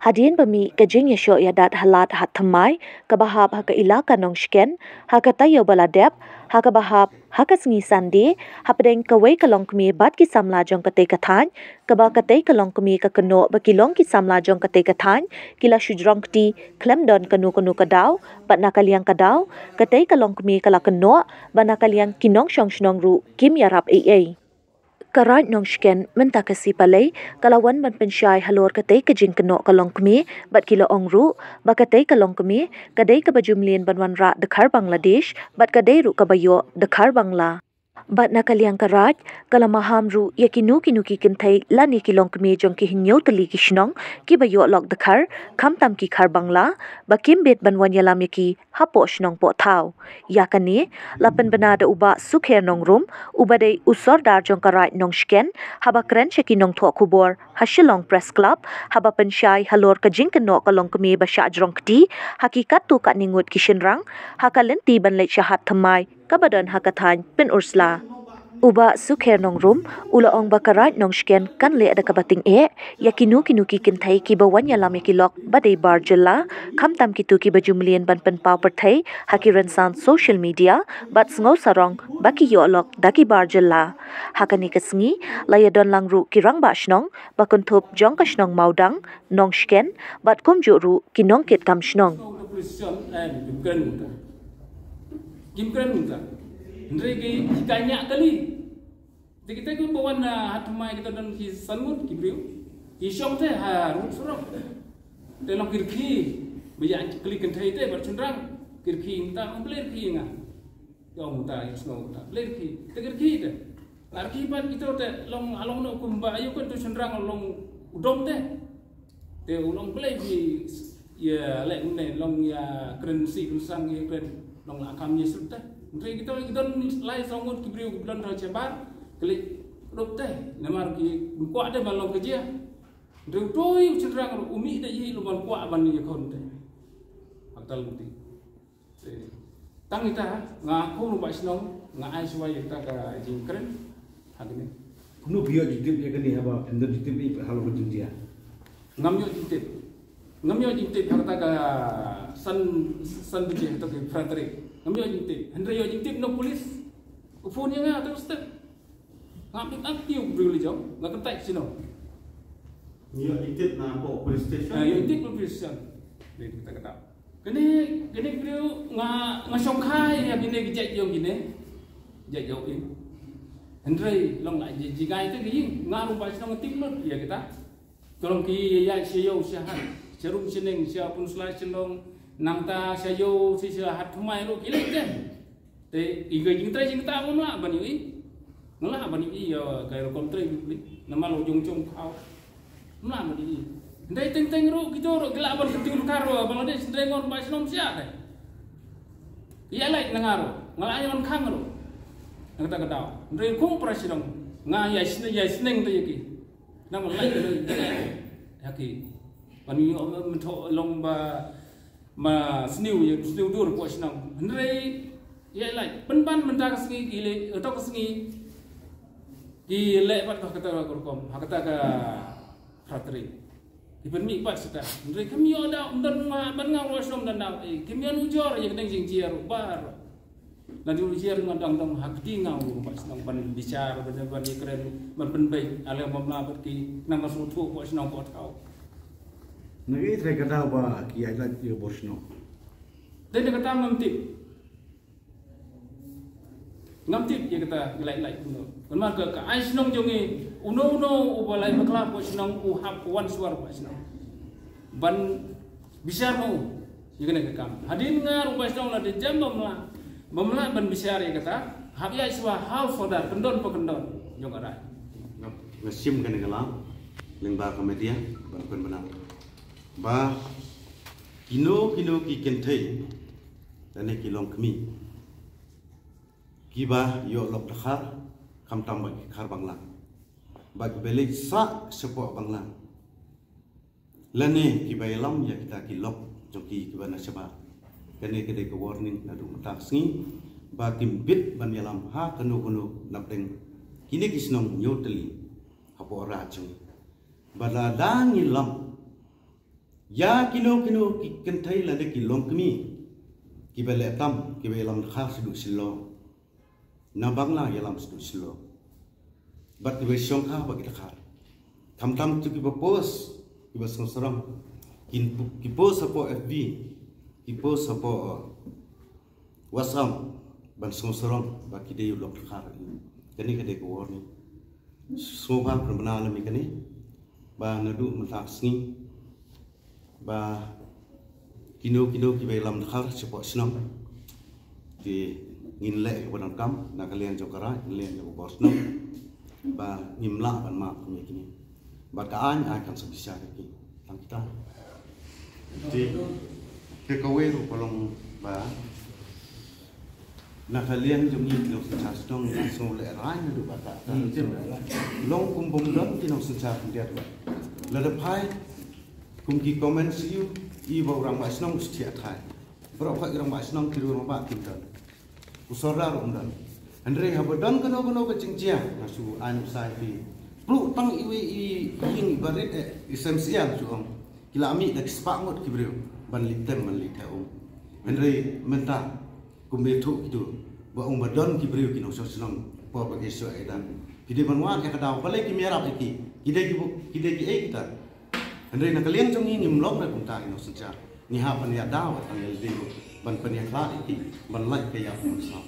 Hadin bami kajing yasho yadat halat hat thamai kabahab haka ilaka nong shken haka tayo baladep haka bahab haka sngi sandi hapdeng kawai kalong kmi bat ki samla jong kate kathan kaba kate kalong kmi ka kano bakilong ki samla jong kate kathan kila shujrong kti klemdon kanu kanu kadaw bat nakaliang kadaw kate kalong kmi kala kano ba nakaliang kinong shong shnong ru kim yarap ai Karat nong shken mentakasi palai kalawan ban pensyai halor katai kajing keno kalong kemi bat kilo ongru ba katai kalong kemi kadai ka bajumlien banwan ra dekhar Bangladesh bat kadai ru kabayo dekhar Bangla bat nakaliang karat kalamaham ru yakinu kinuki kintai lani kilong kemi jong ki hinyo tali kishnong ki bayo lok dekhar kham tam ki khar Bangla ba kim bet banwan yalam yaki hapo shnong po thau yakani lapan banada uba sukher nong rum ubadai usor dar jong karat nong shken haba kren sheki nong thok kubor hashilong press club haba pensyai halor kajing keno kalong kemi ba sha jrong kti hakikat tu kat ningut kishinrang hakalenti ban lek syahat thamai kabadan hakathan pen ursla uba sukher nong rum ula ong bakarat nong shken kan le ada kabating yakinu kinuki kintai ki bawan yalam yakilok badai barjella khamtam kitu ki bajumlien ban pen pau perthai hakiran san social media bat sngo sarong baki yolok daki barjella hakani kasngi layadon langru kirang ba shnong bakuntup jong ka shnong maudang nong shken bat kumju ru kinong kit kam shnong Gimkren Ndrege hikanya kali. Kita pun bawa hatumai kita dan hisangun kibriu. Isyong teh harus surau. Dalam kirki banyak kali kentai teh bercundrang kirki entah beler ki nga. Yang entah isno entah beler ki. Kita kirki teh. Larki pan kita teh long along no kumba ayo kan tu cundrang long udom teh. Teh ulong beler ki ya lek ne long ya kerensi kusang ya keren long akam Yesus teh. Ndre kita lai songut kibriu bulan ra cebar klik dop teh namar ki kuat teh balong kerja. Ndre toi cenderang umi dah yi lu ban kuat ban ni kon teh. Aktal muti. Tang kita ngaku nu bas nong ngai suai kita ka jingkren hadini. Kuno biyo jitip ya kini haba endo jitip i halo berjunjia. Ngamyo jitip harta ka san bije to ke frateri. Ngamyo jintip, Hendra yo jintip no polis. Phone nga terus teh. Ngapit aktif beli jom, ngak ketek sino. Yo jintip na po police station. Yo jintip police station. Dia kita kata. Kene beliau ngasongkai ya gini gejek yo gini. Gejek yo ini. Hendra long nak jigai tu gini, ngaru pas nang timur ya kita. Tolong ki ya siyo siahan. Serum seneng siapun selai senong nangta sayo si hat mai ro kilek je te iga jing ta mo la bani i ngala bani i yo kai ro kontre bli nama lo jong jong khau mla bani i ndai teng teng ro kito ro gela ban ketiu karo Bangladesh ndai ngon ba snom sia te ya lai nangaro ngala yon khang ro ngata kata ndai kum prasidong nga ya sneng te yaki nama lai yaki bani o long ba mà sniu dur ko snang ndrei ye lai ban mentak sngi ile otok sngi ki le pat ka kata ko kom hakata ka fratri iben mi pat sita ndrei kami ada undan ma ban ngau rosom dan dau kami anu jor ye kedeng jing jiar bar dan di jiar ngadang dang hakti ngau pas snang ban bicara ban ye keren ban ben bai ale mamla pat ki nang masu thu ko snang ko kau Nagi try kata ba ki ai like yo bosno. Dan dia kata ngamtip dia kata like uno. Kenal ke ais nong jongi uno ubalai bakla ko sinong uhap wan suar pa sinong. Ban bisar mau dia kena ke kam. Hadin ngar ubas nong la de jam mamla ban bisar dia kata habia iswa hal fodar kendon jong arai. Ngasim kan ngalang lengba komedia ban benang. Ba kino ki kentai dan kilong kemi kiba yo lok dakhar kam tam bagi khar bangla bagi belik sa sepo bangla lane kiba elam ya kita kilok joki kiba na seba kene kede ke warning adu matak sngi ba timbit ban yalam ha kanu napteng kini kisnong nyoteli hapo racun balada ngilam ya kino ki kentai la de kilom kemi ki bele tam ki belam khas du silo na bangla yalam du silo bat ki be shongkha ba ki khar tham tam tu ki ba post ki ba songsaram ki post apo FB ki post apo WhatsApp ban songsaram ba ki de lok khar kani ka de ko ni soba perbenal mi kani ba nadu mentak sni ba kino ki belam khar cepo senam di ngin le wadang kam na kalian jokara kalian jo bos nam ba ngimla ban mak mi kini ba kaan akan sebisa ki tang kita di ke kawe ru kolong ba na kalian jo ngi lo sa stong so le rai na du ba ta long kumbum dom ki no sa dia la de pai kum ki komen siu i ba orang mas nong stia thai bro phai orang mas nong kiru ma ba kim tan usora rom dan andre ha bodan kono ka jingjia na su an sai pi pru tang iwi i ing barit esensial su om kilami dak spa ngot kibreu ban litem man litau andre menta kum betu itu ba om bodan kibreu kino so senang po ba geso edan kide banwa ka daw balai ki merap iki kide ki e kita andre na kalian jong ni mlok na kung ta ino senja ni ha pan ya daw tan le ban pan ya kla iki ban lai ke ya pun sa